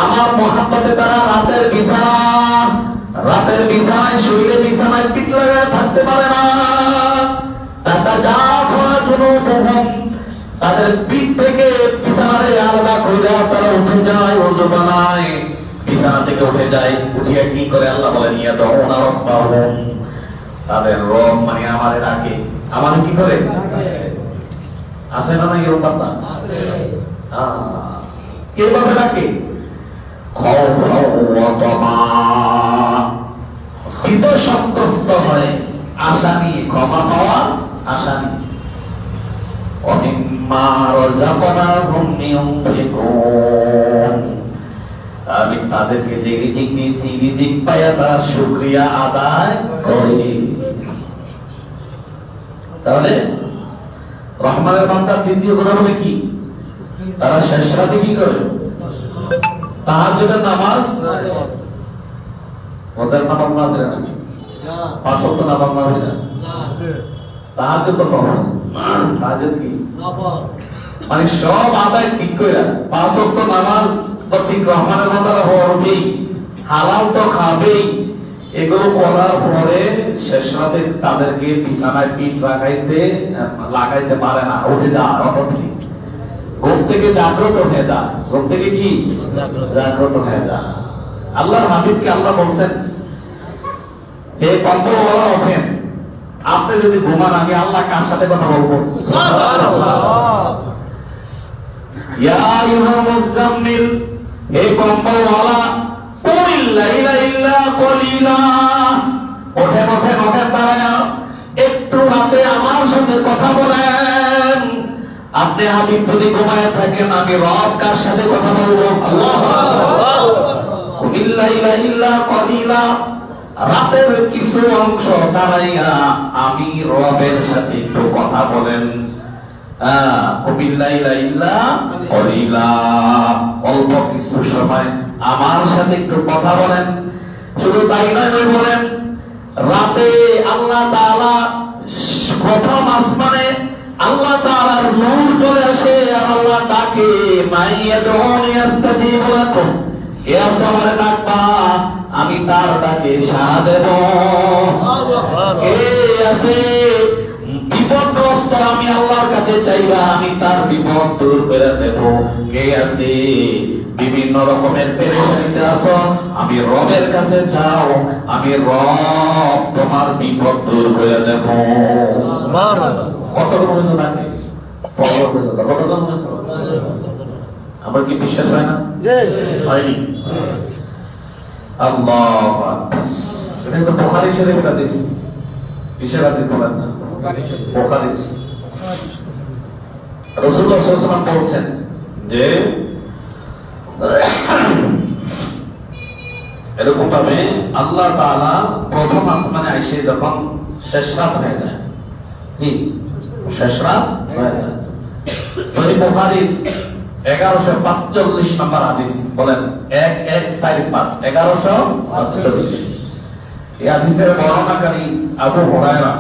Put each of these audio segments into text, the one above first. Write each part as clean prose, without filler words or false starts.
আমার মহাব্বতে তারা রাতের বিছানায় শরীরে বিছানায় পিঠ লাগায় থাকতে পারে না। তাদের পিঠ থেকে বিছানারে আলাদা করে দেওয়া, তারা উঠে যায়, ওযু বানায়, বিছানা থেকে উঠে যায়, উঠিয়ে কি করে আল্লাহ বলেন ইয়াদউনা রাব্বাহুম, তাদের রব মানে আমারে ডাকে। আমার কি করে আছে না নাই এরকম বান্দা আছে? কে বলে ডাকে? ভীত সন্ত্রস্ত হয়, আশা নিয়ে, ক্ষমা পাওয়া আশা নিয়ে। আমি তাদেরকে যে রিজিক দিয়েছি, রিজিক পাইয়া তারা শুকরিয়া আদায় করে। তাহলে রহমানের বান্দার দ্বিতীয় গুণ হবে কি? তারা শেষ রাতে কি করে? তাহাজ্জুদের নামাজ, ওদের নামাজ না হবে নাকি? পাঁচ ওয়াক্ত নামাজ না হবে না? তাহাজ্জুদ তো কখন? তাহাজ্জুদ কি? মানে সব আদায় ঠিক করে পাঁচ ওয়াক্ত নামাজ তো ঠিক রহমানের বান্দারা পড়বেই, হালাল তো খাবেই। এগুলো করার পরে শেষ রাতে তাদেরকে বিছানায় পিঠ লাগাইতে পারে না, উঠে যা অটকি ঘুম থেকে জাগ্রত হয়ে যা। ঘুম থেকে কি জাগ্রত হয়ে যা। আল্লাহর হাবিবকে আল্লাহ বলছেন, হে কম্বলওয়ালা ওঠেন, আপনি যদি ঘুমান আমি আল্লাহ কার সাথে কথা বলবো? ইয়া আইয়ুহাল মুযাম্মিল, হে কম্বলওয়ালা, কুমিল লাইলা ইল্লা কলিলা, ওঠেন ওঠেন ওঠেন, দাঁড়ায় একটু রাতে আমার সাথে কথা বলেন। আপনি হাবিব যদি ঘুমায় থাকেন, আমি রব কার সাথে কথা বলবো? আল্লাহু আকবার। কুমিল লাইলা ইল্লা কলিলা, রাতের কিছু অংশ দাঁড়াইয়া আমি রবের সাথে একটু কথা বলেন। কুমিল লাইলা ইল্লা কলিলা, অল্প কিছু সময় আমার সাথে একটু কথা বলেন। শুধু তাই নয়, বলেন রাতে আল্লাহ তাআলা প্রথম আসমানে আল্লাহ তাআলার নূর চলে আসে, আর আল্লাহ ডাকে, মাইয়াদউনি আস্তাজিব লাকুম, কে আসো আমারে ডাকবা, আমি তার ডাকে সাড়া দেব। কে আছে বিপদগ্রস্ত, আমি আল্লাহর কাছে চাইবা, আমি তার বিপদ দূর করে দেব। কে আছে বিভিন্ন রকমের পেরেশানিতে আছো, আমি রবের কাছে চাও, আমি রব তোমার বিপদ দূর করে দেব। কত পর্যন্ত থাকে? আমার কি বিশ্বাস হয় না? হয়নি। আল্লাহু আকবার। এটা তো বুখারী শরীফের হাদিস। কিসের হাদিস বলেন না? বুখারী। রাসূলুল্লাহ সাল্লাল্লাহু আলাইহি ওয়াসাল্লাম বলেছেন যে এরকম ভাবে আল্লাহ তাআলা প্রথম আসমানে আইসে যখন শেষ রাত হয়ে যায়, শেষ রাত হয়ে যায়, সহিহ বুখারী 1145 নম্বর হাদিস, বলেন 1145 1145। এই হাদিসের বর্ণনাকারী আবু হুরায়রা।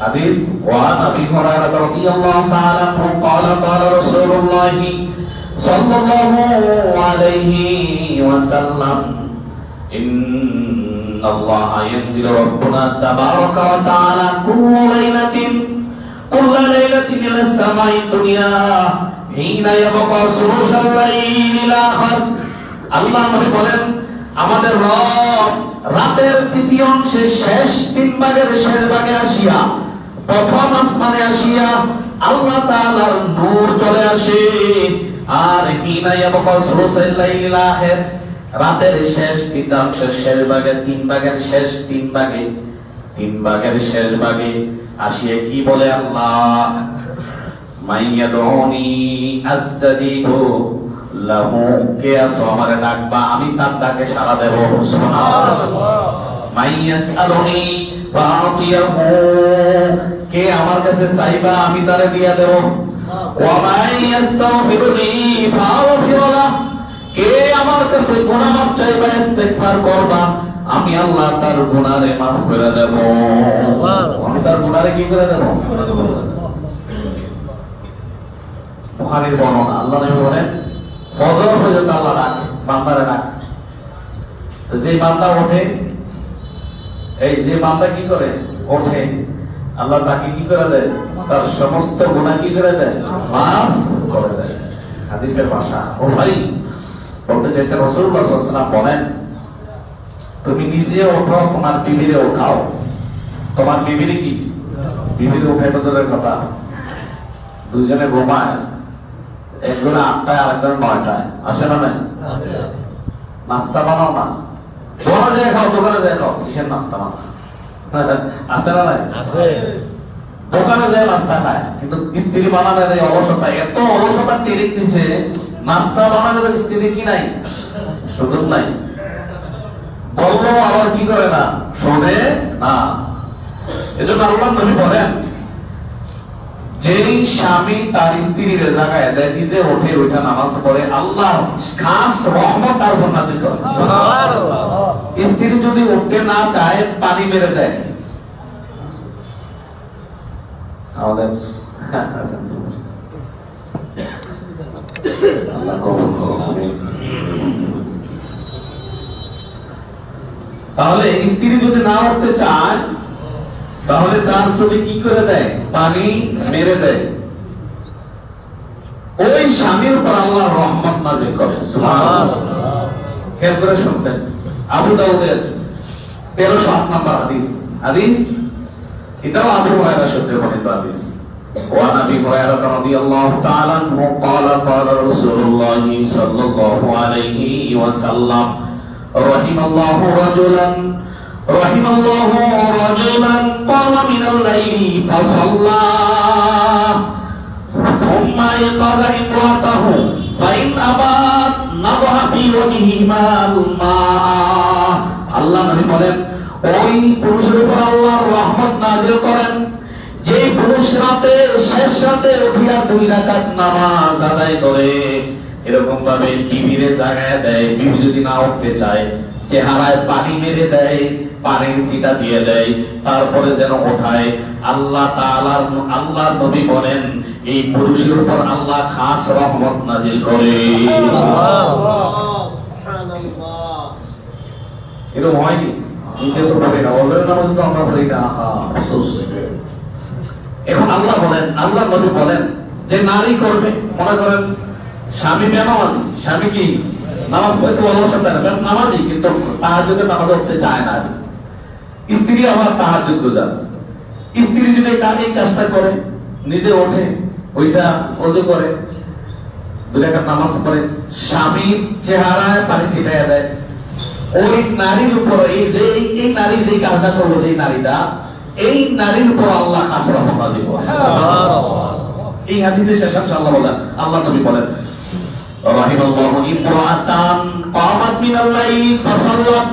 হাদিস ওয়ান আবি হুরায়রা রাদিয়াল্লাহু তাআলা আনহু قال قال رسول الله صلى الله عليه وسلم إن الله ينزل ربنا تبارك وتعالى كل ليلة إلى السماء الدنيا حين يبقى ثلث الليل الآخر। আল্লাহ আমাদের বলেন, আমাদের রব রাতের তৃতীয় অংশে শেষ তিন ভাগের শেষ ভাগে আসিয়া প্রথম আসমানে আসিয়া আল্লাহ তাআলার নূর চলে আসে। আর হিনা ইয়াবকা সুলুসাল লাইলিল আখির, রাতের শেষ তৃতীয়াংশের শেষ ভাগে, তিন ভাগের শেষ শেষ ভাগে আসিয়া কি বলে আল্লাহ, মাইয়াদউনি আস্তাজিবু লাহু, কে আসো আমারে ডাকবা, আমি তার ডাকে সাড়া দেব। সুবহানাল্লাহ। মাইয়াসআলুনি ফাআতিয়াহু, কে আমার কাছে চাইবা আমি তারে দিয়া দেব। ওয়া মাইয়াস্তাগফিরুনি ফাআগফিরু লাহু, কে আমার কাছে গুনাহ মাফ চাইবা, ইস্তিগফার করবা, আমি আল্লাহ তার গুনাহরে মাফ করে দেব। আমি তার গুনাহরে কি করে দেব? বুখারীর বর্ণনা। আল্লাহ নবী বলেন ফজর পর্যন্ত আল্লাহ রাখে, বান্দারে রাখে। যে বান্দা ওঠে, এই যে বান্দা কি করে ওঠে, আল্লাহ তাকে কি করে দেয়? তার সমস্ত গুনাহ কি করে দেয়? মাফ করে দেয়। হাদিসের ভাষা। ও ভাই, বলতে চাইছে রাসূলুল্লাহ সাল্লাল্লাহু আলাইহি ওয়াসাল্লাম বলেন, তুমি নিজে ওঠো, তোমার বিবিরে ওঠাও। তোমার বিবিরে কি? বিবিরে উঠে বদলের কথা, দুজনে ঘুমায়, একজনে 8টায় আরেকজন 9টায়, আসে না? নাই? নাস্তা বানাও না, দোকানে যায় খাও, দোকানে যায় খাও। কিসের নাস্তা বানাও? আছে না? নাই? দোকানে যায় নাস্তা খায়, কিন্তু স্ত্রী বানানোর এই অলসতা, এত অলসতা টেরিক দিছে, নাস্তা বানানোর স্ত্রী কি নাই? সুযোগ নাই। বললো আবার কি করে না, শোনে না। এজন্য আল্লাহ নবী বলেন, যেই স্বামী তার স্ত্রীর জায়গায় দেয়, নিজে ওঠে, ওইটা নামাজ পড়ে, আল্লাহ খাস রহমত তার উপর নাযিল করে। স্ত্রী যদি উঠতে না চায়, পানি মেরে দেয়। আমাদের তাহলে স্ত্রী যদি না উঠতে চায়, তাহলে তার চোখে কি করে দেয়? পানি মেরে দেয়। ওই স্বামীর উপর আল্লাহ রহমত নাযিল করে। সুবহানাল্লাহ। খেয়াল করে শুনবেন, আবু দাউদের 1308 নম্বর হাদিস। হাদিস এটাও আবু হুরায়রা সূত্রে বর্ণিত হাদিস। وعن ابي هريره رضي الله تعالى عنه قال قال رسول الله صلى الله عليه وسلم رحم الله رجلا قام من الليل فصلى ثم ايقظ امراته فإن أبت نضح في وجههما الماء। আল্লাহ নবী বলেন, ওই পুরুষের উপর আল্লাহর রহমত নাযিল করেন যে পুরুষ রাতে শেষ রাতে উঠিয়া 2 রাকাত নামাজ আদায় করে, এরকম ভাবে বিবিরে জাগায় দেয়। বিবি যদি না উঠতে চায়, চেহারায় পানি মেরে দেয়, পানির ছিটা দিয়ে দেয়, তারপরে যেন ওঠায়। আল্লাহ নবী বলেন, এই পুরুষের উপর আল্লাহ খাস রহমত নাযিল করে। এরকম হয়নি? নিজে তো পারি না, ওদের নামাজ তো আমরা পড়ি না। এখন আল্লাহ নবী বলেন যে নারী করবে, মনে করেন স্বামী বেনামাজি, স্বামী কি নামাজ পড়তে অলসতা নামাজি, কিন্তু তাহাজ্জুদের নামাজ পড়তে চায় না। স্ত্রী আবার তাহাজ্জুদ গুজার। স্ত্রী যদি এই কাজটা করে, নিজে ওঠে, ওইটা ওযু করে, 2 রাকাত নামাজ পড়ে, স্বামীর চেহারায় পানি ছিটাইয়া দেয়, ওই নারীর উপর এই নারী যে কাজটা করলো, যে নারীটা, এই নারীর উপর আল্লাহ খাস রহমত নাযিল করেন। এই হাদিসে শেষ ইনশাআল্লাহ বলেন, আল্লাহ নবী বলেন, রাহিমাল্লাহু ইমরাআতান কামাত মিনাল লাইলি ফাসাল্লাত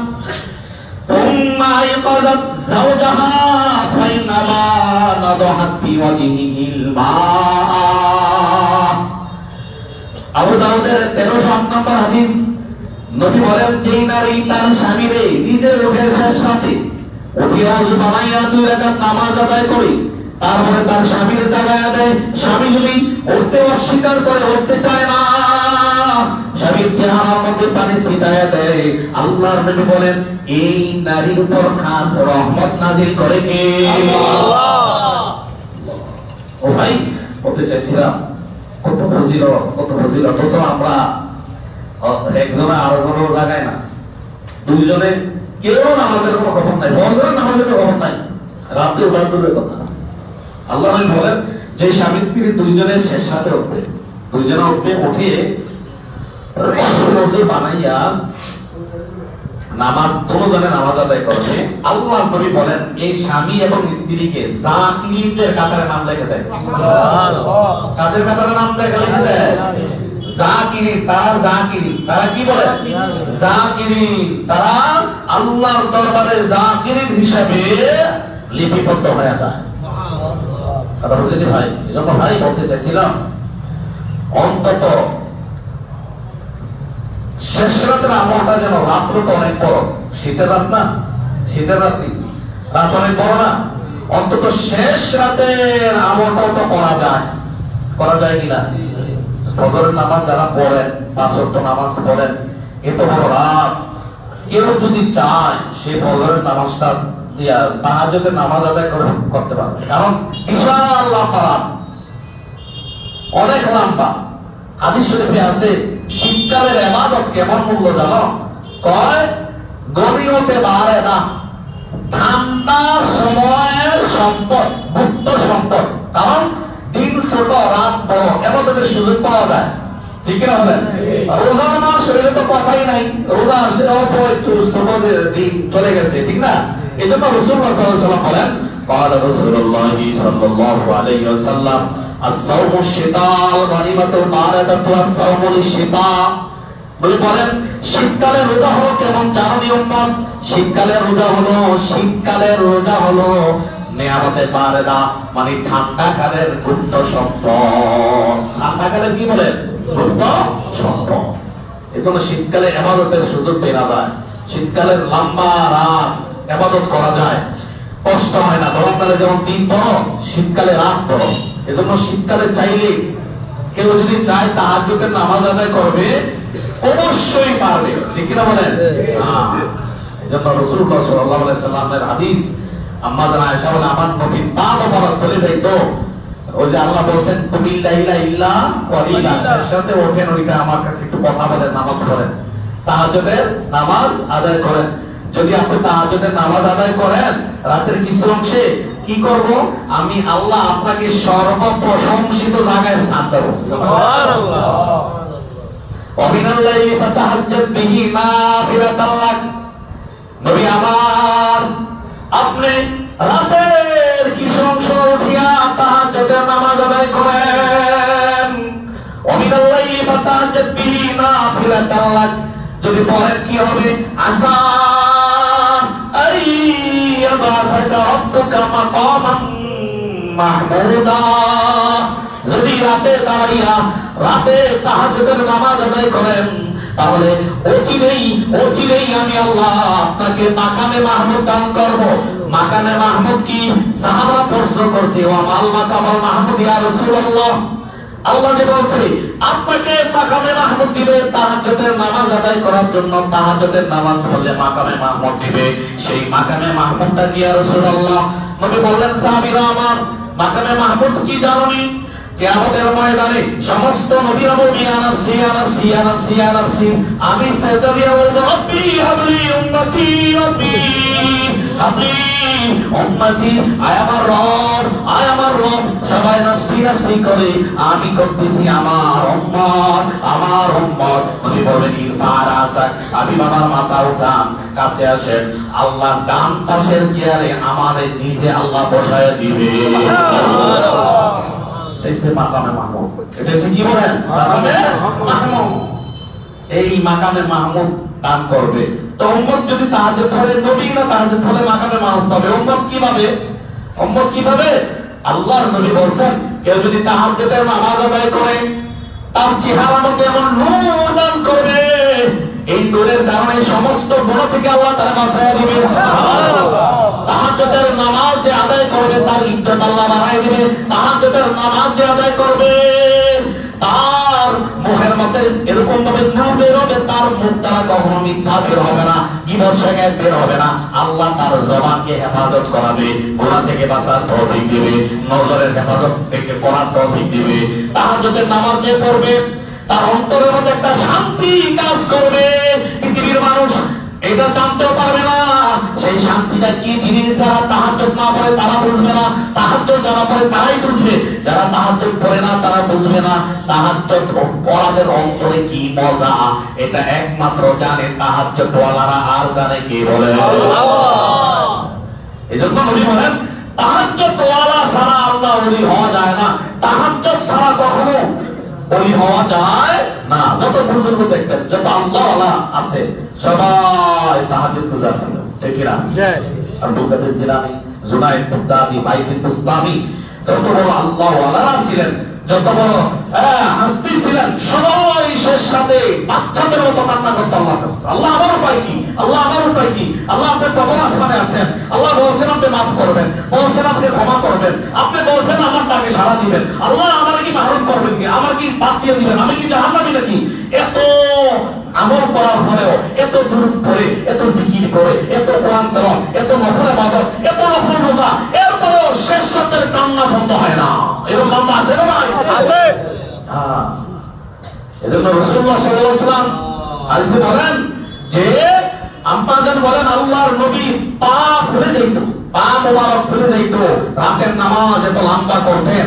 থুম্মা আইকাযাত যাওজাহা ফাইনামা নাদাহাত ফি ওয়াজহিহিল মা। আবু দাউদের 1308 নম্বর হাদিস। নবী বলেন, যেই নারী তার স্বামীরে নিজে উঠে শেষ রাতে উঠিয়া ওযু বানাইয়া 2 রাকাত নামাজ আদায় করে, তারপরে তার স্বামীর জায়গায় দেয়। স্বামী যদি উঠতে অস্বীকার করে, উঠতে চায় না, স্বামীর চেহারার মধ্যে পানি ছিটাইয়া দেয়, আল্লাহর নবী বলেন, এই নারীর উপর খাস রহমত নাযিল করে কে? আল্লাহ। ও ভাই, বলতে চাইছিলাম কত ফজিলত, কত ফজিলত। অথচ আমরা একজনে আরেকজনের জায়গায় না, দুইজনে কেউ নামাজের কোনো খবর নাই, ফজরের নামাজের কোনো খবর নাই, রাতে ওঠার দূরের কথা। আল্লাহ বলেন যে স্বামী স্ত্রী দুইজনের শেষ সাথে উঠবে, দুইজনে উঠিয়ে বানাইয়া নামাজ, দুজনে নামাজ আদায় করবে। আল্লাহ নবী বলেন, এই স্বামী এবং স্ত্রীকে জাকিরদের কাতারে নাম লেখে দেয়। কাদের কাতারে নাম লেখে দেয়? জাকিরিন। তারা জাকিরিন। তারা কি বলে? জাকিরিন। তারা আল্লাহর দরবারে জাকিরিন হিসাবে লিপিবদ্ধ হয়ে যায়। কথা বুঝলি ভাই? এজন্য ভাই বলতে চাইছিলাম, অন্তত শেষ রাতের আমলটা যেন, রাত্র তো অনেক বড়, শীতের রাত না, শীতের রাত্রি, রাত অনেক বড় না, অন্তত শেষ রাতের আমলটাও তো করা যায়। করা যায় কিনা? ফজরের নামাজ যারা পড়েন, 5 ওয়াক্ত নামাজ পড়েন, এত বড় রাত, কেউ যদি চায় সে ফজরের নামাজটা তাহাজ্জুদের নামাজ আদায় করতে পারবে। কারণ বিশাল লম্বা রাত, অনেক লম্বা। হাদিস শরীফে আছে শীতকালের ইবাদত কেমন মূল্য জানো? কয় গনিমতে বাড়ে না, ঠান্ডা সময়ের সম্পদ, মুক্ত সম্পদ। কারণ দিন ছোট রাত বড়, এবাদতের সুযোগ পাওয়া যায়। ঠিক না বলেন? রোজা মাস শরীরে তো কথাই নাই, রোজা আসে অল্প একটু ছোট দিন চলে গেছে, ঠিক না? এই জন্য রাসূলুল্লাহ সাল্লাল্লাহু আলাইহি ওয়াসাল্লাম বলেন, قال رسول الله صلى الله عليه وسلم الصوم الشتاء غنيمة الباردة والصوم للشتاء। বলেন শীতকালের রোজা হলো কেমন জানি উম্মত? শীতকালের রোজা হলো নিয়ামতে বারেদা, মানে ঠান্ডাকালের গুপ্ত সম্পদ। ঠান্ডাকালের কি বলেন? গুপ্ত সম্পদ। এই জন্য শীতকালে ইবাদতের সুযোগ পেয়ে যায়। শীতকালের লম্বা রাত ইবাদত করা যায়, কষ্ট হয় না। গরমকালে যেমন দিন বড়, শীতকালে রাত বড়। এজন্য শীতকালে চাইলে কেউ যদি চায় তাহাজ্জুদের নামাজ আদায় করবে, অবশ্যই পারবে। ঠিক না বলেন? এজন্য রাসূলুল্লাহ সাল্লাল্লাহু আলাইহি ওয়াসাল্লামের হাদিস, আম্মা জানা আয়েশা বলেন আমার নবীর পা মোবারক চলে যাইতো। ওই যে আল্লাহ বলেন কুমিল লাইলা ইল্লা কলিলা, শেষ সাথে ওঠেন, ওইটা আমার কাছে একটু কথা বলেন, নামাজ পড়েন, তাহাজ্জুদের নামাজ আদায় করেন। যদি আপনি তাহাজ্জুদের নামাজ আদায় করেন রাতের কিছু অংশে, কি করব? আমি আল্লাহ আপনাকে সর্বপ্রশংসিত জায়গায় স্থান দেব। সুবহানাল্লাহ। ওয়ামিনাল লাইলি ফাতাহাজ্জাদ বিহি নাফিলাতাল লাক। নবী আমার, আপনি রাতের কিছু অংশ উঠিয়া তাহাজ্জুদের নামাজ আদায় করেন। ওয়ামিনাল লাইলি ফাতাহাজ্জাদ বিহি নাফিলাতাল লাক। যদি পড়েন কি হবে? আসা যদি রাতে দাঁড়াইয়া রাতে তাহাজ্জুদের নামাজ আদায় করেন, তাহলে অচিরেই আমি আল্লাহ আপনাকে মাকামে মাহমুদ দান করব। মাকামে মাহমুদ কি? সাহাবা প্রশ্ন করছে, ও মাল মাকামুল মাহমুদ ইয়া রাসূলুল্লাহ। আল্লাহ যে বলছে আপনাকে মাকামে মাহমুদ দিবে তাহাজ্জুদের নামাজ আদায় করার জন্য। তাহাজ্জুদের নামাজ পড়লে মাকামে মাহমুদ দিবে, সেই মাকামে মাহমুদটা কি ইয়া রাসূলুল্লাহ? নবী বললেন, সাহাবীরা আমার, মাকামে মাহমুদ কি জানেন? কিয়ামতের ময়দানে সমস্ত নবীরা বলবে ইয়া নাফসি ইয়া নাফসি ইয়া নাফসি ইয়া নাফসি। আমি সেজদা দিয়ে বলবো রব্বি হাবলি উম্মতি রব্বি হাবলি উম্মতি, আয় আমার রব, আয় আমার রব। সবাই নাফসি নাফসি করে, আমি করতেছি আমার উম্মত, আমার উম্মত। নবী বলেন ইরফা রাসাক, আমি বাবার মাথা উঠান, কাছে আসেন। আল্লাহ ডান পাশের চেয়ারে আমাদের নিজে আল্লাহ বসায় দিবে। মাকামে মাহমুদ, এটা কি বলেন? এই মাকামে মাহমুদ দান করবে। তো উম্মত যদি তাহাজ্জুদ পড়ে, নবী না তাহাজ্জুদ পড়ে মাকামে মাহমুদ পাবে। উম্মত কিভাবে? আল্লাহর নবী বলেন, কেউ যদি তাহাজ্জুদের নামাজ আদায় করে, তার চেহারার মধ্যে এমন নূর দান করবে, এই নূরের কারণে সমস্ত গুনাহ থেকে আল্লাহ তাআলা বাঁচায় দিবে। সুবহানাল্লাহ। তাহাজ্জুদের নামাজ যে আদায় করবে তার ইজ্জত আল্লাহ বাড়ায় দিবে। তাহাজ্জুদের নামাজ যে আদায় করবে তার মুখের মধ্যে এরকম ভাবে নূর বের হবে, তার মুখ দ্বারা কখনো মিথ্যা বের হবে না, গীবত শিকায়ত বের হবে না। আল্লাহ তার জবানকে হেফাজত করাবে, গুনাহ থেকে বাঁচার তৌফিক দিবে, নজরের হেফাজত থেকে করার তৌফিক দিবে। তাহাজ্জুদের নামাজ যে পড়বে তার অন্তরের মধ্যে একটা শান্তি কাজ করবে। পৃথিবীর মানুষ এটা জানতেও পারবে না সেই শান্তিটা কি জিনিস। যারা তাহাজ্জুদ না পড়ে তারা বুঝবে না, তাহাজ্জুদ যারা পড়ে তারাই বুঝবে। যারা তাহাজ্জুদ পড়ে না তারা বুঝবে না তাহাজ্জুদ পড়াদের অন্তরে কি মজা। এটা একমাত্র জানে তাহাজ্জুদ ওয়ালারা, আর জানে কে? বলে আল্লাহ। এজন্য নবী বলেন তাহাজ্জুদ ওয়ালা ছাড়া আল্লাহ ওলি হওয়া যায় না। তাহাজ্জুদ ছাড়া কখনো ওলি হওয়া যায় না। যত বুজুর্গ দেখবেন, যত আল্লাহ ওয়ালা আছে, সবাই তাহাজ্জুদ গুজার ছিল। ঠিক না? আব্দুল কাদের জিলানী, জুনায়েদ বাগদাদি, বাইতুল বুস্তামি, যত বড় আল্লাহ ওয়ালারা ছিলেন, যত বড় হাস্তি ছিলেন, সবাই শেষ সাথে বাচ্চাদের মতো কান্না করতো আল্লাহর কাছে। আল্লাহ আমার উপায় কি, আল্লাহ আমার উপায় কি, আল্লাহ আপনি প্রথম আসমানে আছেন, আল্লাহ বলছেন আপনি মাফ করবেন, বলছেন আপনি ক্ষমা করবেন, আপনি বলছেন আমার ডাকে সাড়া দিবেন, আল্লাহ আমার কি মাহরুম করবেন কি, আমার কি বাদ দিয়ে দিবেন, আমি কি জাহান্নামী নাকি? এত আমল করার পরেও, এত দুরূদ পড়ে, এত জিকির করে, এত কোরআন তেলাওয়াত, এত নফল ইবাদত, এত নফল রোজা, এরপরেও শেষ রাতের কান্না বন্ধ হয় না। এরকম বান্দা আছে না ভাই? আছে। এজন্য রাসূলুল্লাহ সাল্লাল্লাহু আলাইহি ওয়াসাল্লাম হাদিসে বলেন যে আম্মাজান বলেন আল্লাহর নবী পা ফুলে যাইত, পা মোবারক ফুলে যাইত, রাতের নামাজ এত লম্বা করতেন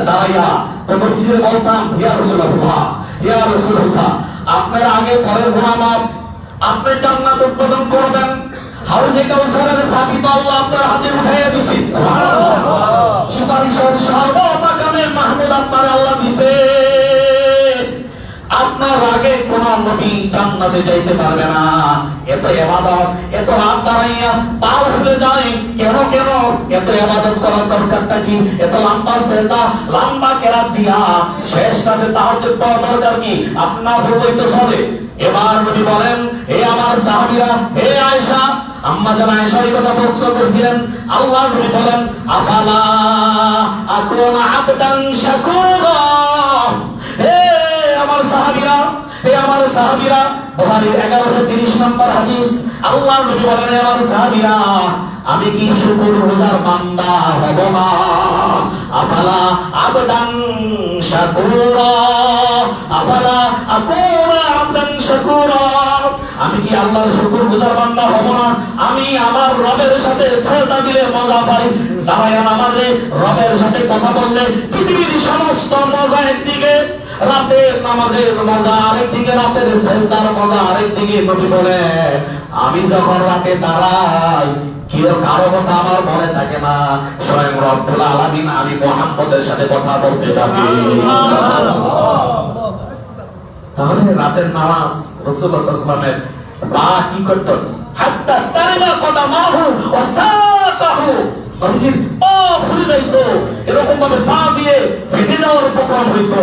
দাঁড়াইয়া। তো নবীজিকে বলতাম ইয়া রাসূলুল্লাহ, ইয়া রাসূলুল্লাহ, আপনার আগে পরের গুনাহ মাফ, আপনি জান্নাত উৎপাদন করবেন, হাউজে কাউসারের চাবি তো আল্লাহ আপনার হাতে উঠাইয়া দিয়েছে। সুবহানাল্লাহ। সুপারিশের সর্বমাকামে মাহমুদ আপনার আল্লাহ দিয়েছে। আপনার আগে কোন নবী জান্নাতে যাইতে পারবে না। এত ইবাদত, এত রাত দাঁড়াইয়া পাও ফুলে যায় কেন কেন? এত ইবাদত করার দরকারটা কি? এত লম্বা সেজদা, লম্বা কেরাত দিয়া শেষ রাতে তাহাজ্জুদ পড়া দরকার কি? আপনার হইতে তো চলে। এবার নবী বলেন, হে আমার সাহাবীরা, হে আয়েশা, আম্মা জান আয়েশা এই কথা প্রশ্ন করেছিলেন। আল্লাহ নবী বলেন, আফালা আকুনা আবদান শাকুরা। হে আমার সাহাবীরা, হে আমার সাহাবীরা, বুখারীর 1130 নম্বর হাদিস। আল্লাহ নবী বলেন, হে আমার সাহাবীরা, আমি কি শুকরগুজার বান্দা হব না? আফালা আবদান শাকুরা, আফালা আকুনা আবদান শাকুরা। আমি কি আল্লাহর শুকরগুজার বান্দা হব না? আমি আমার রবের সাথে সেজদা দিলে মজা পাই, দাঁড়ায়া নামাজে রবের সাথে কথা বললে পৃথিবীর সমস্ত মজা একদিকে, রাতের নামাজের মজা আরেকদিকে, রাতের সেজদার মজা আরেকদিকে। নবী বলে, আমি যখন রাতে দাঁড়াই কেউ কারো কথা আমার মনে থাকে না, স্বয়ং রব্বুল আলামিন আমি মুহাম্মদের সাথে কথা বলতে থাকি। তাহলে রাতের নামাজ রাসূলুল্লাহ সাল্লাল্লাহু আলাইহি ওয়াসাল্লামের পা কি করতেন? হাত্তা তারিনা কদামাহু ওয়া সাকাহু। নবীজির পা ফুলে যাইত, এরকম ভাবে পা দিয়ে ফেটে যাওয়ার উপক্রম হইত।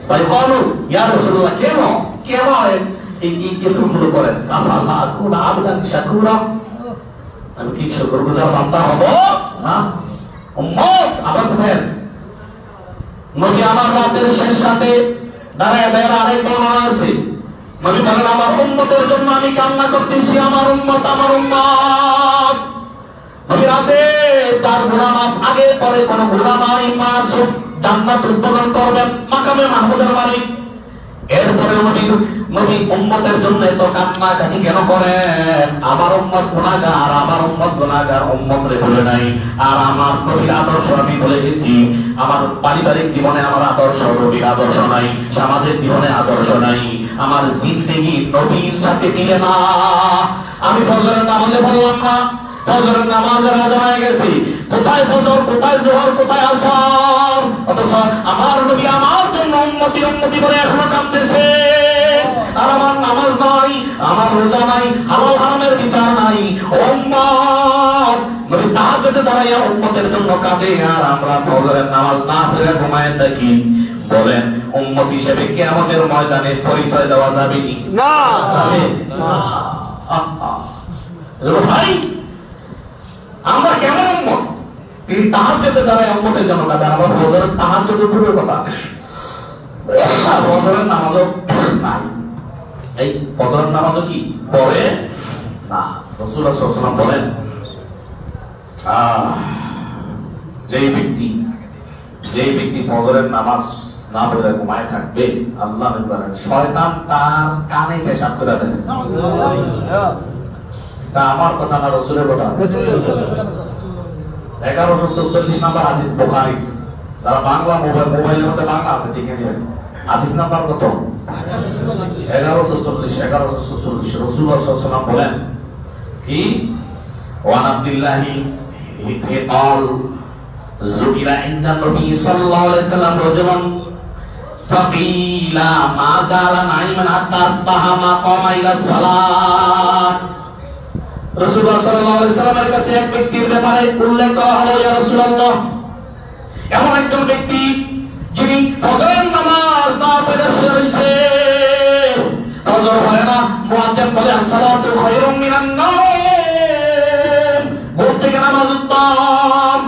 ভাই বলো, ইয়া রাসূলুল্লাহ, কেন কেন এই কিছুগুলো করেন? আফালা আকুনা আবদান শাকুরা, আমি কি শুকরগুজার বান্দা হব না? উম্মত আবার কোথায় আছে? নবী আমার রাতের শেষ রাতে দাঁড়ায় দাঁড়ায় আরেক বর্ণনা আছে। নবী বলেন, আমার উম্মতের জন্য আমি কান্না করতেছি, আমার উম্মত, আমার উম্মত। নবী রাতে 4 গুনাহ মাফ, আগে পরে কোনো গুনাহ নাই, মাসুম, জান্নাত উৎপাদন করবেন, মাকামে মাহমুদের মালিক। এরপরে নবী উম্মতের জন্য এত কান্নাকাটি কেন করেন? আমার উম্মত গুনাহগার, আমার উম্মত গুনাহগার, উম্মত রে বলে নাই। আর আমার নবীর আদর্শ আমি বলে গেছি, আমার পারিবারিক জীবনে আমার আদর্শ, নবীর আদর্শ নাই, সামাজিক জীবনে আদর্শ নাই, আমার জিন্দেগি নবীর সাথে মিলে না। আমি ফজরের নামাজে বললাম না, ফজরের নামাজের আজান হয়ে গেছি, কোথায় ফজর, কোথায় যোহর, কোথায় আসর? অথচ আমার নবী আমার জন্য উম্মতি উম্মতি করে এখনো কাঁদতেছে। আর আমার নামাজ নাই, আমার রোজা নাই, হালাল হারামের বিচার নাই। উম্মত নবী তাহাজ্জুদে দাঁড়াইয়া উম্মতের জন্য কাঁদে, আর আমরা ফজরের নামাজ না পড়ে ঘুমায় থাকি। বলেন, উম্মত হিসেবে কিয়ামতের ময়দানে পরিচয় দেওয়া যাবে কি না? যাবে না। ভাই, আমরা কেমন উম্মত? তিনি তাহাজ্জুদে দাঁড়ায় উম্মতের জন্য কাঁদে, আবার ফজরের তাহাজ্জুদের দূরের কথা, ফজরের নামাজও নাই। এই ফজরের নামাজও কি পড়ে না। রাসূলুল্লাহ সাল্লাল্লাহু আলাইহি ওয়াসাল্লাম বলেন, যেই ব্যক্তি ফজরের নামাজ না পড়ে ঘুমায় থাকবে, আল্লাহ বলেন শয়তান তার কানে পেশাব করে দেবে। তা আমার কথা না, রাসূলের কথা। 1144 নম্বর হাদিস, বুখারী। যারা বাংলা মোবাইলের মধ্যে বাংলা আছে দেখে নেবেন, হাদিস নাম্বার কত? 1144। রাসূলুল্লাহ সাল্লাল্লাহু আলাইহি ওয়াসাল্লাম বলেন কি? ওয়ান আব্দুল্লাহি হি قال ذكر عند النبي صلى الله عليه وسلم رجل فقيل ما زال نائما حتى اصبح ما قام الى الصلاه। রাসূলুল্লাহ সাল্লাল্লাহু আলাইহি ওয়াসাল্লামের কাছে এক ব্যক্তির ব্যাপারে উল্লেখ করা হলো, ইয়া রাসূলুল্লাহ, এমন একজন ব্যক্তি যিনি ফজরের নামাজ না পড়ে শুয়ে রয়েছে, আসসালাতু খায়রুম মিনান নাওম, ঘুম থেকে নামাজ উত্তম।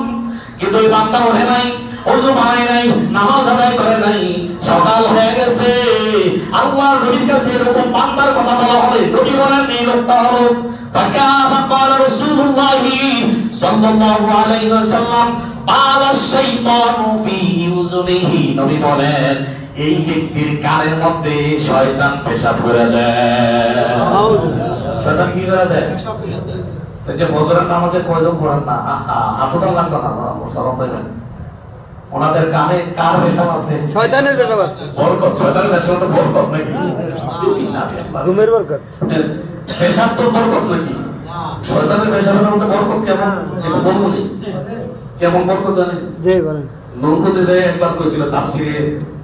কিন্তু এই বান্দা ওঠে নাই, ওযু বানায় নাই, নামাজ আদায় করে নাই, সকাল হয়ে গেছে। আল্লাহর নবীর কাছে এরকম বান্দার কথা বলা হলে নবী বলেন এই লোকটা হলো ফাকামা ক্বালা রাসূলুল্লাহি সাল্লাল্লাহু আলাইহি ওয়াসাল্লাম ক্বালা শাইতানু ফি উযুনিহি, নবী বলেন এই ব্যক্তির কানের মধ্যে শয়তান পেশাব করে দেয়। শয়তান কি করে দেয়? এই যে ফজরের নামাজে কয়জন পড়েন না, আহা হাতটা লাগতো না, সরম পাইবেন। ওনাদের কানে কার পেশাব আছে? শয়তানের পেশাব আছে। বরকত, শয়তানের পেশাব তো বরকত নাকি? ঘুমের বরকত। পেশাব তো বরকত নাকি? শয়তানের পেশাবের মধ্যে বরকত কেমন? এটা বলবো নি। কেমন বরকত জানেন? জি বলেন। নৌকোতে যে একবার কইছিল তাফসীরে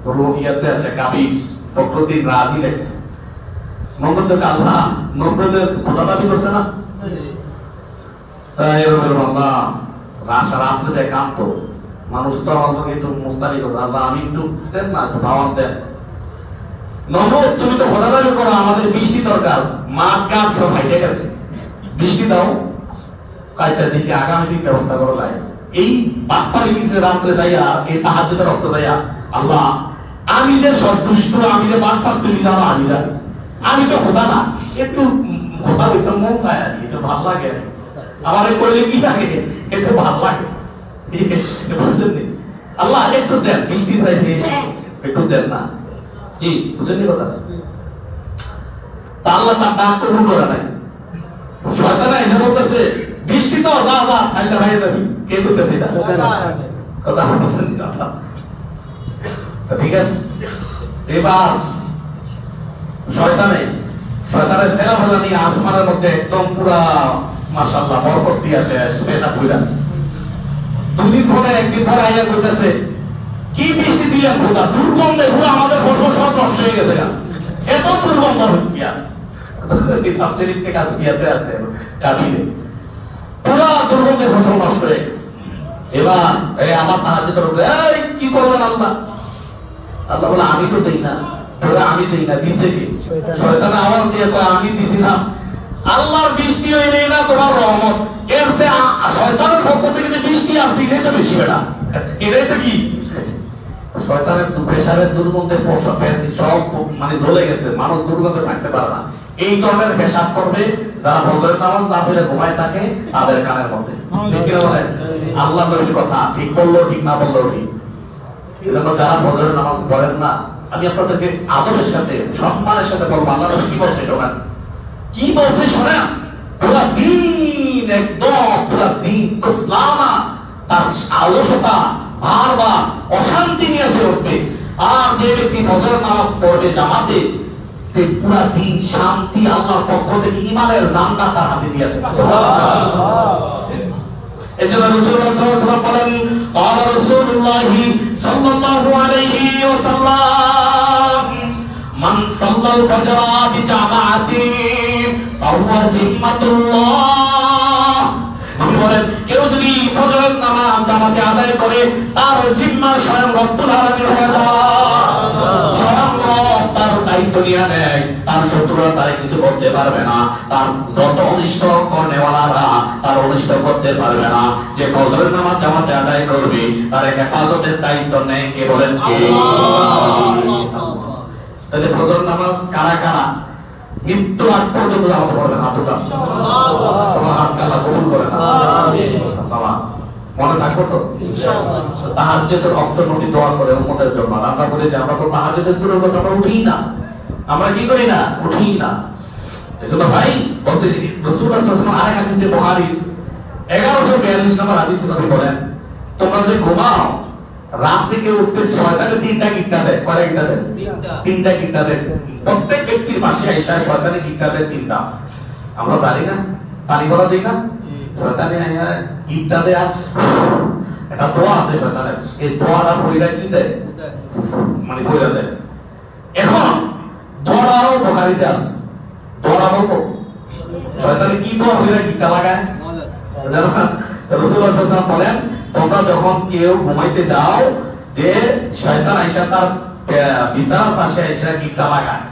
হলো ইয়াতে আছে কাবির প্রকৃতির রাজি লেখছে। নৌকোতে আল্লাহ নৌকোতে খোদা দাবি করছে না? তাই এরকম আল্লাহ রাশা রাত্রে দেখাম তো মানুষ তো আমাকে একটু মুস্তারি করছে, আল্লাহ আমি একটু দেন না, একটু খাওয়ান দেন। নমো তুমি তো খোদা দাবি করো, আমাদের বৃষ্টি দরকার, মাঠ গাছ সব হাইটে গেছে, বৃষ্টি দাও, কালচার দিকে আগামী দিন ব্যবস্থা করো। তাই এই বাপ্পারি পিছনে রাত্রে যাইয়া এই তাহাজ্জুদের রক্ত যাইয়া আল্লাহ আমি যে সন্তুষ্ট, আমি যে বাপ্পার তুমি জানো, আমি জানি আমি তো খোদা না, একটু খোদা হইতে মন চায় আর কি, একটু ভাল লাগে, আমার করলে কি লাগে, একটু ভাল লাগে, বুঝলেন নি? আল্লাহ একটু দেন, বৃষ্টি চাইছে একটু দেন না, কি বুঝলেন কথা? তা আল্লাহ তার ডাক কবুল করে নাই। শয়তান এসে বলতেছে বৃষ্টি তো যা যা ফাইলটা হয়ে যাবি, কে করতেছে এটা? কথা বলছেন ঠিক আছে। এবার শয়তানের সেনা ফেলা নিয়ে আসমানের মধ্যে একদম পুরা মাশাআল্লাহ বরকত দিয়ে আসে, পেশাব কইরা দুদিন পরে একদিন পরে আইয়া কইতেছে কি বৃষ্টি দিলেন খোদা, দুর্গন্ধে পুরো আমাদের ফসল সব নষ্ট হয়ে গেছে, এত দুর্গন্ধ হইয়া তাফসীরের থেকে কাছে বিয়াতে আছে কাবিরে পুরো দুর্গন্ধে ফসল নষ্ট হয়ে গেছে। এবার এই আমার তাহাজ্জুদ করবে, এই কি করলেন আল্লাহ? আল্লাহ বলে আমি তো দেই না, আমি দেই না, দিছে কি? শয়তান আওয়াজ দিয়ে কয় আমি দিছি না। আল্লাহর বৃষ্টি হইলে না তোমার রহমত, এর সে শয়তানের পক্ষ থেকে যে বৃষ্টি আসছে এটাই তো বেশি বেড়া, এটাই তো কি শয়তানের পেশাবের দুর্গন্ধে সব মানে জ্বলে গেছে, মানুষ দুর্গন্ধে থাকতে পারে না। এই ধরনের পেশাব করবে যারা ফজরের নামাজ না পড়ে ঘুমায় থাকে তাদের কানের মধ্যে, ঠিক কিনা বলেন? আল্লাহ নবীর কথা ঠিক বললো ঠিক না বললো ঠিক। এজন্য যারা ফজরের নামাজ পড়েন না, আমি আপনাদেরকে আদরের সাথে সম্মানের সাথে বলবো আল্লাহ কি বলছে শোনেন, কি বলছে শোনেন। পুরা দিন একদম পুরা দিন ইসলামা তার আলসতা বারবার অশান্তি নিয়ে এসে উঠবে। আর যে ব্যক্তি ফজরের নামাজ পড়বে জামাতে, সে পুরা দিন শান্তি আল্লাহর পক্ষ থেকে ঈমানের জান্নাত তার হাতে দিয়েছে। এজন্য রাসূলুল্লাহ সাল্লাল্লাহু আলাইহি ওয়াসাল্লাম বলেন, قال رسول الله صلى الله عليه وسلم من صلى الفجر بجماعة فهو ذمة الله। আমি বলেন কেউ যদি ফজরের নামাজ জামাতে আদায় করে তার জিম্মা স্বয়ং রব্বুল আলামিন হয়ে যায়, স্বয়ং রব তার দায়িত্ব নিয়ে নেয়, তার শত্রুরা তারে কিছু করতে পারবে না, তার যত অনিষ্ট করেওয়ালারা তার অনিষ্ট করতে পারবে না। যে ফজরের নামাজ জামাতে আদায় করবে তার হেফাজতের দায়িত্ব নেয় কে বলেন? কে? তাহলে ফজরের নামাজ কারা কারা মৃত্যু আগ পর্যন্ত জামাতে পড়বে? হাত উঠান, তোমার হাত আল্লাহ কবুল করে না। বাবা মনে থাকবো তো তাহাজ্জুদের রক্ত নদী দোয়া করে উম্মতের জন্য। আমরা বলি যে আমরা তো তাহাজ্জুদের দূরের কথা আমরা উঠি না, আমরা কি করি না, উঠি না। এজন্য ভাই বলতেছি রাসূলুল্লাহ সাল্লাল্লাহু আলাইহি ওয়াসাল্লাম আরেক হাদিসে বুখারী 1142 নম্বর হাদিসে নবী বলেন, তোমরা যে ঘুমাও রাত থেকে উঠতে শয়তানে তিনটা গিট্টা দেয়। কয়টা গিট্টা দেয়? তিনটা গিট্টা দেয়। প্রত্যেক ব্যক্তির পাশে আইসা শয়তানে গিট্টা দেয় তিনটা। আমরা জানি না, পানি ভরা দিই না, শয়তানে গিট্টা দেয়। একটা দোয়া আছে শয়তানের, এই দোয়াটা পড়িলা কি দেয়, মানে পড়িলা দেয়। এখন দোয়াটাও বুখারীতে আছে, দোয়াটা বলবো শয়তানে কি দোয়া পড়িলা গিট্টা লাগায় জানো না? রাসূলুল্লাহ সাল্লাল্লাহু আলাইহি ওয়াসাল্লাম বলেন, তোমরা যখন কেউ ঘুমাইতে যাও যে শয়তান আইসা তার বিছানার পাশে আইসা গিট্টা লাগায়,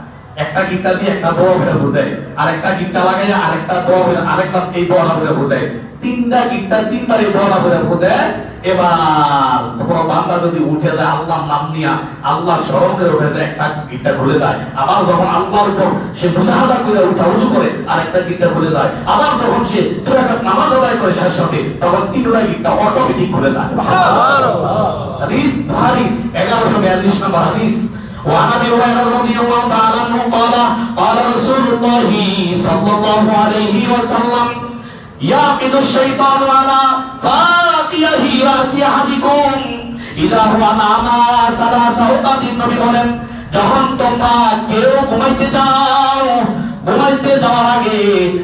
একটা গিটটা দিয়ে একটা দোয়া করে ভোট দেয়, আরেকটা গিটটা লাগাইয়া আরেকটা দোয়া করে আরেকটা এই দোয়া করে ভোট দেয়, তিনটা গিটটা তিনবার এই দোয়া করে ভোট দেয়। এবার কোনো বান্দা যদি উঠে যায় আল্লাহর নাম নিয়া, আল্লাহ স্মরণ করে উঠে যায়, একটা গিটটা খুলে যায়। আবার যখন আল্লাহর উপর সে মুসাহাদা করে উঠা উজু করে আরেকটা গিটটা খুলে যায়। আবার যখন সে 2 রাকাত নামাজ আদায় করে শেষ সাথে তখন 3টা গিটটা অটোমেটিক খুলে যায়। হাদিস বুখারী 1142 নম্বর হাদিস। وعن ابي هريره رضي الله تعالى عنه قال قال رسول الله صلى الله عليه وسلم يعقد الشيطان على فاقيه راس احدكم اذا هو نام ثلاث اوقات নবী বলেন যখন তোমরা কেউ ঘুমাইতে যাও, ঘুমাইতে যাওয়ার আগে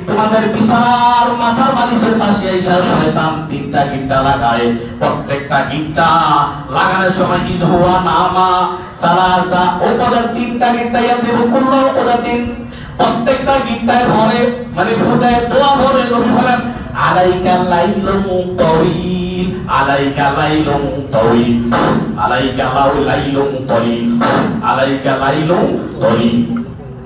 তোমাদের বিছানার মাথার বালিশের পাশে এসে শয়তান 3টা গিট্টা লাগায়। প্রত্যেকটা গিট্টা লাগানোর সময় ইজহুয়া নামা সালাসা ওপরে 3টা গিট্টা দেব কুল্লু ওদাতিন, প্রত্যেকটা গিট্টায় ভরে মানে ফুটায় দোয়া ভরে নবী বলেন আলাইকা লাইলুম তাওয়িল আলাইকা লাইলুম তাওয়িল আলাইকা লাইলুম তাওয়িল আলাইকা লাইলুম তাওয়িল।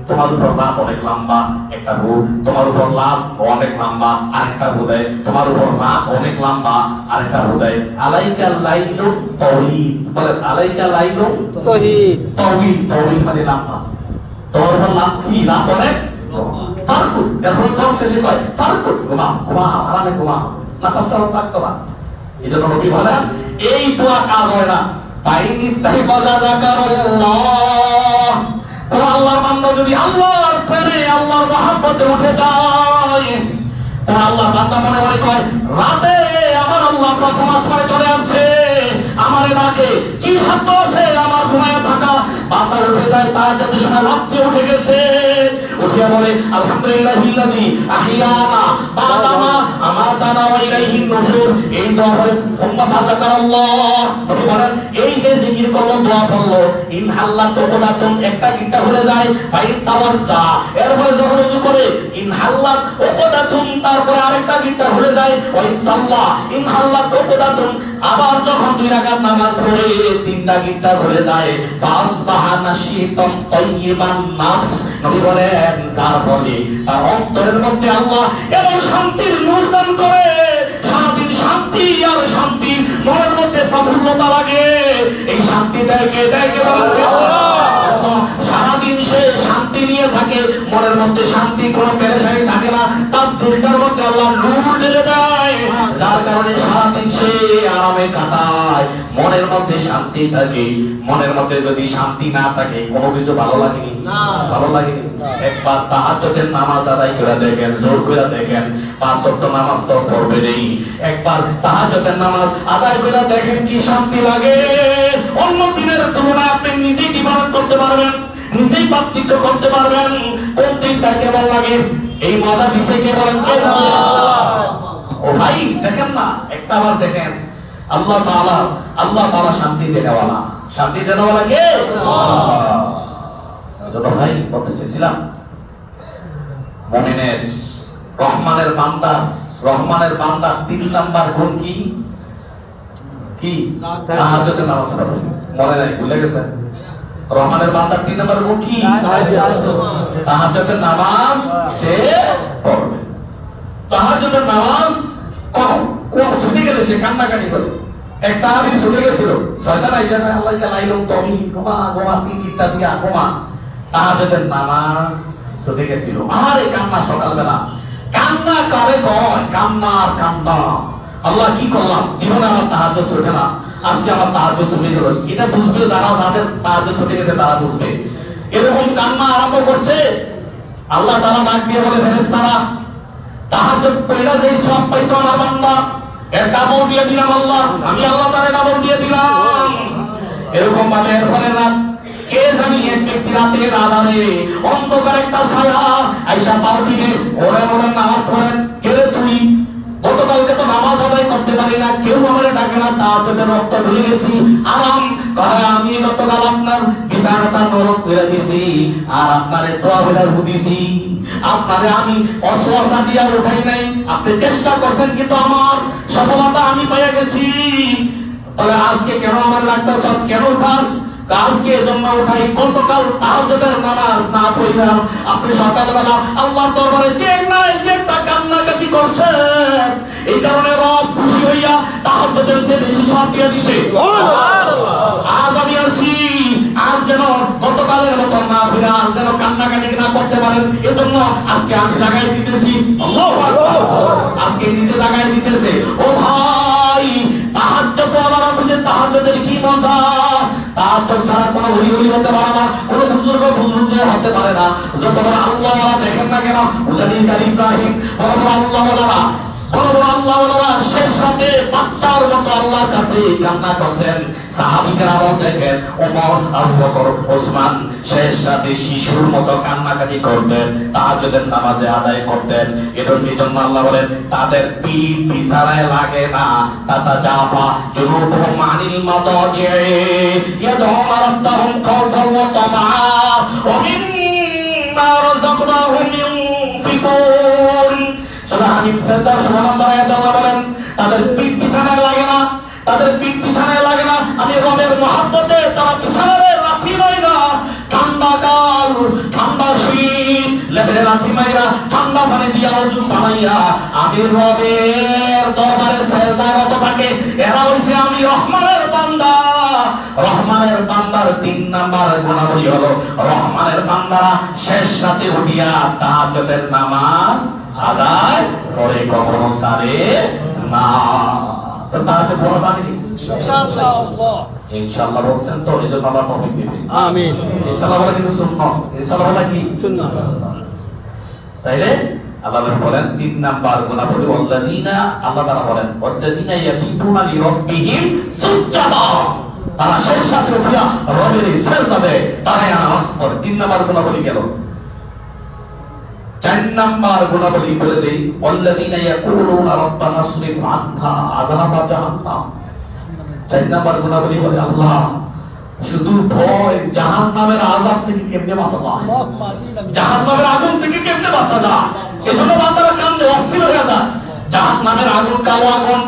তোমার উপর রাত অনেক লম্বা একটা রোদ, তোমার উপর রাত অনেক লম্বা আরেকটা রোদে, তোমার উপর রাত অনেক লম্বা আরেকটা রোদে। আলাইকা লাইলু তাওয়িল বলে আলাইকা লাইলু তহিদ তাওয়িল, তাওয়িল মানে লম্বা। তোমার উপর রাত কি রাত অনেক তারকুট, এরপর যখন শেষে কয় তারকুট ঘুমা ঘুমা আরামে ঘুমা না কষ্ট থাকতো না। এই জন্য নবী বলেন এই দোয়া কাজ হয় না। তাই নিস্তাহি বাজা জাকারুল্লাহ, ও আল্লাহর বান্দা যদি আল্লাহর প্রেমে আল্লাহর মহব্বতে উঠে যায়, ও আল্লাহ বান্দা মনে মনে কয় রাতে আমার আল্লাহ প্রথম আসমানে চলে আসছে, আমার ডাকে কি শব্দ আছে আমার ঘুমায় থাকা। বান্দা উঠে যায় তার যাতে সময় রাত্রে উঠে গেছে, উঠিয়া বলে আলহামদুলিল্লাহিল্লাযী আহিয়ানা বাদামা আমাতানা ওয়া ইলাইহিন নুশুর। এই দোয়া করে সুম্মা যাকারাল্লাহ, নবী বলেন এই যে জিকির করলো দোয়া করলো ইনহাল্লাতু উকদাতুন একটা গিট্টা হয়ে যায়, ফাইন তাওয়াজ্জা এরপরে যখন ওযু করে ইনহাল্লাত উকদাতুন তারপরে আরেকটা গিট্টা হয়ে যায়, ওয়া ইনশাআল্লাহ ইনহাল্লাত উকদাতুন আবার যখন 2 রাকাত নামাজ পড়ে 3টা গিট্টা হয়ে যায়, ফাসবাহা নাশীতান তাইয়িবান নাফস। নবী বলেন যার ফলে তার অন্তরের মধ্যে আল্লাহ এমন শান্তির নূর দান করে, সারাদিন শান্তি আর শান্তি মনের মধ্যে প্রফুল্লতা লাগে। এই শান্তি দেয় কে আল্লাহ। সারাদিন সে শান্তি নিয়ে থাকে, মনের মধ্যে শান্তি কোনো পেরেশানি থাকে না, তার দিলটার মধ্যে আল্লাহ নূর ঢেলে দেয়, যার কারণে সারাদিন সে আরামে কাটায়, মনের মধ্যে শান্তি থাকে। মনের মধ্যে যদি শান্তি না থাকে কোনো কিছু ভালো লাগেনি, ভালো লাগেনি। একবার তাহাজ্জুদের নামাজ আদায় করে দেখেন, জোর করে দেখেন, 5 ওয়াক্ত নামাজ তো পড়বে নেই, একবার তাহাজ্জুদের নামাজ আদায় করে দেখেন কি শান্তি লাগে। অন্য দিনের তুলনায় আপনি নিজেই ডিমান্ড করতে পারবেন, নিজেই পার্থক্য করতে পারবেন কোন দিনটা কেমন লাগে। এই মজা দিছে কে বলেন? ও ভাই দেখেন না, একটা বার দেখেন আল্লাহ তাআলা শান্তি দেওয়ালা, শান্তি দেওয়ালা কে? আল্লাহ। ভাই বলতে চেয়েছিলাম মুমিনের রহমানের বান্দা 3 নাম্বার গুণ কি? কি? তাহাজ্জুদের নামাজ পড়ে। মনে নাই, ভুলে গেছেন? রহমানের বান্দা 3 নাম্বার গুণ কি? তাহাজ্জুদের নামাজ সে পড়বে। তাহাজ্জুদের নামাজ কোন ছুটে গেলে সে কান্নাকাটি করে। এক সাহাবী ছুটে গেছিল, শয়তান আইসা আল্লাহকে লাইলুম তাওয়িল ঘুমা ঘুমা 3 গিট্টা দিয়া ঘুমা। তাহাজ্জুদের নামাজ ছুটে গেছিল, আরে কান্না সকালবেলা, কান্না কারে কয়? কান্না। আল্লাহ কি করলাম, জীবনে আমার তাহাজ্জুদ ছুটে না, আজকে আমার তাহাজ্জুদ ছুটে গেল। এটা বুঝবে যারা তাদের তাহাজ্জুদ ছুটে গেছে, তারা বুঝবে। এরকম কান্না আরম্ভ করছে, আল্লাহ তাআলা ডাক দিয়ে বলে ফেরেশতারা তাহাজ্জুদ পড়া যেই সওয়াব পাইতো আমার বান্দা এর কামড় দিয়ে দিলাম আল্লাহ, আমি আল্লাহ তাআলা কামড় দিয়ে দিলাম। এরকম ভাবে এরপরে রাত কে জানি এক ব্যক্তি রাতের আধারে অন্ধকার একটা ছায়া আইসা পাও দিকে ওরে নামাজ পড়েন, কে রে তুই? গতকালকে তো নামাজ আদায় করতে পারি না, কেউ আমারে ডাকে না, তাহাজ্জুদের রক্ত ভুলে গেছি, আরাম করে আমি গতকাল আপনার বিছানাটা নরম করে দিয়েছি আর আপনারে দোয়া বেলার বুঝিয়েছি, আপনারে আমি অসওয়াসা দিয়া উঠাই নাই, আপনি চেষ্টা করছেন কিন্তু আমার সফলতা আমি পেয়ে গেছি। তবে আজকে কেন আমার লাগতো সব কেন খাস? আজকে এজন্য উঠাই, গতকাল তাহাজ্জুদের নামাজ না পড়িয়া আপনি সকালবেলা আল্লাহর দরবারে যে নাই যে একটা কান্নাকাটি করছেন, এই কারণে রব খুশি হইয়া তাহাজ্জুদের চেয়ে বেশি সওয়াব দিয়ে দিছে। আজ আমি আছি, আজ যেন গতকালের মতো না ফিরে আজ যেন কান্নাকাটি না করতে পারেন, এজন্য আজকে আমি জায়গায় দিতেছি। আল্লাহু আকবার। আজকে নিজে জায়গায় দিতেছে। ও ভাই, তাহাজ্জুদ আল্লাহর বুঝে তাহাজ্জুদের কি মজা। তাহাজ্জুদ ছাড়া কোনো হলি হতে পারে না, কোনো বুজুর্গ হতে পারে না। যত বড় আল্লাহ দেখেন না কেন, মুজাহিদ ইব্রাহিম বড় বড় আল্লাহওয়ালারা শেষ রাতে বাচ্চার মতো আল্লাহর কাছে কান্না করছেন। সাহাবীকেরাও দেখেন, ওমর, আবু বকর, ওসমান শেষ রাতে শিশুর মতো কান্নাকাটি করতেন, তাহাজ্জুদের নামাজে আদায় করতেন। এর জন্য আল্লাহ বলেন, তাদের পিঠ বিছানায় লাগে না। তাতা জাফা জুনুবুহুম আনিল মাদাজি'i ইয়াদউনা রাব্বাহুম খাওফান ওয়া তামাআ ওয়া মিম্মা রাযাকনাহুম ইউনফিকুন। তাদের পিঠ বিছানায় লাগে না, তাদের পিঠ বিছানায় লাগে না। আমি রবের মহব্বতে তারা বিছানায় লাথি নয় না, ঠান্ডা কাল, ঠান্ডা শীত, লেপে লাথি মাইরা ঠান্ডা পানি দিয়া ওযু বানাইয়া আমি রবের দরবারে সেজদায় রত থাকে। এরা হইছে আমি রহমানের বান্দা। রহমানের বান্দার 3 নাম্বার গুণাবলী হলো, রহমানের বান্দারা শেষ রাতে উঠিয়া তাহাজ্জুদের নামাজ আদায় করে, কখনো সারে না। তো তাহাজ্জুদ বড় পানি ইনশাআল্লাহ, ইনশাআল্লাহ বলছেন তো, এজন্য আল্লাহ তৌফিক দিবেন। আমিন। ইনশাআল্লাহ বলা কিন্তু সুন্নাত, ইনশাআল্লাহ বলা কি সুন্নাত। তাইলে আল্লাহ বলেন 3 নাম্বার গুণাবলী ওয়াল্লাযিনা, আল্লাহ তাআলা বলেন ওয়াল্লাযিনা ইয়াবিতুনা লিরাব্বিহিম সুজদাা, তারা শেষ রাতে উঠিয়া রবের সিজদাতে দাঁড়ায় নামাজ পড়ে। 3 নাম্বার গুণাবলী গেল। 4 নাম্বার গুণাবলী বলে দেই, ওয়াল্লাযিনা ইয়াকুলুনা রাব্বানা আসরিফ আন্না আযাবা জাহান্নাম। 4 নাম্বার গুণাবলী বলে, আল্লাহ শুধু ভয় জাহান্নামের আযাব থেকে কেমনে বাঁচা যায়, জাহান্নামের আগুন থেকে কেমনে বাঁচা যায়। এজন্য বান্দারা কান্দে, অস্থির হয়ে যায়। জাহান্নামের আগুন কালো আগুন,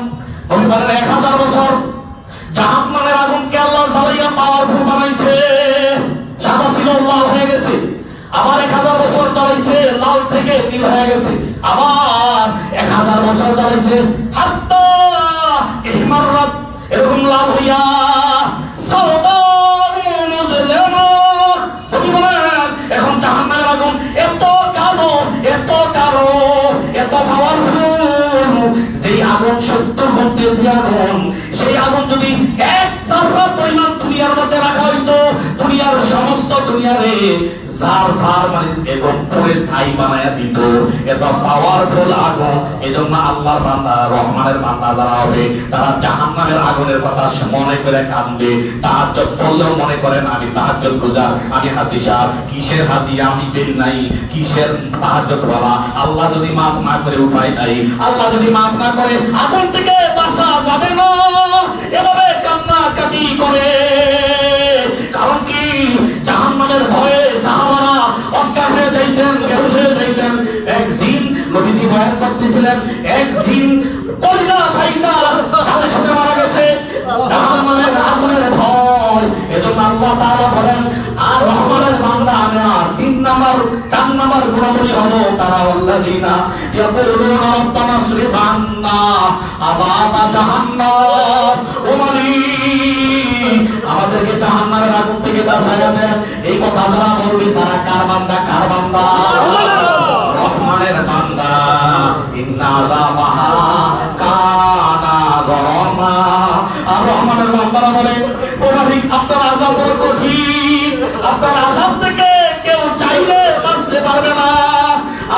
নবী বলেন 1000 বছর জাহান্নামের আগুনকে আল্লাহ জ্বালাইয়া পাওয়ারফুল বানাইছে। সাদা ছিল লাল হয়ে গেছে, আবার 1000 বছর জ্বালাইছে লাল থেকে নীল হয়ে গেছে, আবার 1000 বছর জ্বালাইছে হাত্তা ইহমাররাত, এরকম লাল হইয়া সাওদাউন মুজলিমা। এখন জাহান্নামের আগুন এত কালো, এত কালো, এত পাওয়ারফুল, যেই আগুন 70 ঘন্টা যে আগুন, সেই আগুন যদি 1 জাররা পরিমাণ দুনিয়ার মধ্যে রাখা হইতো, দুনিয়ার সমস্ত দুনিয়ারে জার ভার মানে এবং পুরে ছাই বানায়া দিত। এত পাওয়ারফুল আগুন। এজন্য আল্লাহর বান্দা, রহমানের বান্দা যারা হবে, তারা জাহান্নামের আগুনের কথা মনে করে কাঁদবে। তাহাজ্জুদ পড়লেও মনে করেন আমি তাহাজ্জুদ গুজার, আমি হাজি সাহেব। কিসের হাজি? আমি বেল নাই। কিসের তাহাজ্জুদ বলা? আল্লাহ যদি মাফ না করে উঠাই নাই, আল্লাহ যদি মাফ না করে আগুন থেকে বাঁচা যাবে না। এভাবে কান্নাকাটি করে। কারণ কি? জাহান্নামের ভয়ে সাহাবারা অজ্ঞান হয়ে যাইতেন, বেহুশ হয়ে যাইতেন। একদিন নবীজি বয়ান করতেছিলেন, একদিন কলিজা ফাইটা সাথে সাথে মারা গেছে জাহান্নামের আগুনের ভয়। এজন্য আল্লাহ তাআলা বলেন, আর রহমানের বান্দা আমরা 4 নাম্বার গুণাবলী হলো তারা আল্লাযিনা ইয়াকুলুনা রাব্বানা আসরিফ আন্না আযাবা জাহান্নাম। ও মালিক, আমাদেরকে জাহান্নামের আগুন থেকে বাঁচায়া দেন। এই কথা যারা বলবে তারা কার বান্দা? কার বান্দা? রহমানের বান্দা। ইন্না আযাবাহা কানা গরামা। আর রহমানের বান্দারা বলে, ও মালিক, আপনার আযাব বড় কঠিন, আপনার আযাব থেকে কেউ চাইলে বাঁচতে পারবে না।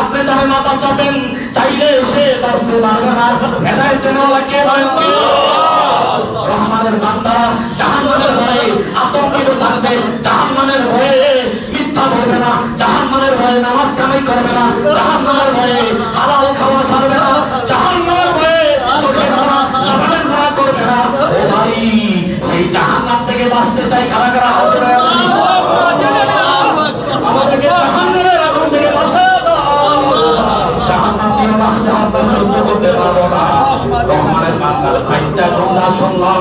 আপনি যারা না বাঁচাবেন, চাইলে সে বাঁচতে পারবে না। হেদায়েত দেওয়ালা কে? রহমানের বান্দারা জাহান্নামের ভয়ে আতঙ্কিত থাকবে, জাহান্নামের ভয়ে মিথ্যা বলবে না, জাহান্নামের ভয়ে নামাজ কামাই করবে না, জাহান্নামের ভয়ে হালাল খাওয়া ছাড়বে না, জাহান্নামের ভয়ে চোখের গুনাহ, জবানের গুনাহ করবে না। ও ভাই, সেই জাহান্নাম থেকে বাঁচতে চাই কারা কারা? হাত তুলে আমাদেরকে জাহান্নামের আগুন থেকে বাঁচাও। জাহান্নাম থেকে জাহান্নাম সহ্য করতে পারবো না। রহমানের বান্দার 5টা কথা শুনলাম।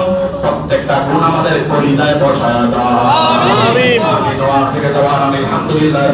প্রত্যেকটা গুণ আমাদের কলিজায় বসায় দাও। আমিন। আলহামদুলিল্লাহ।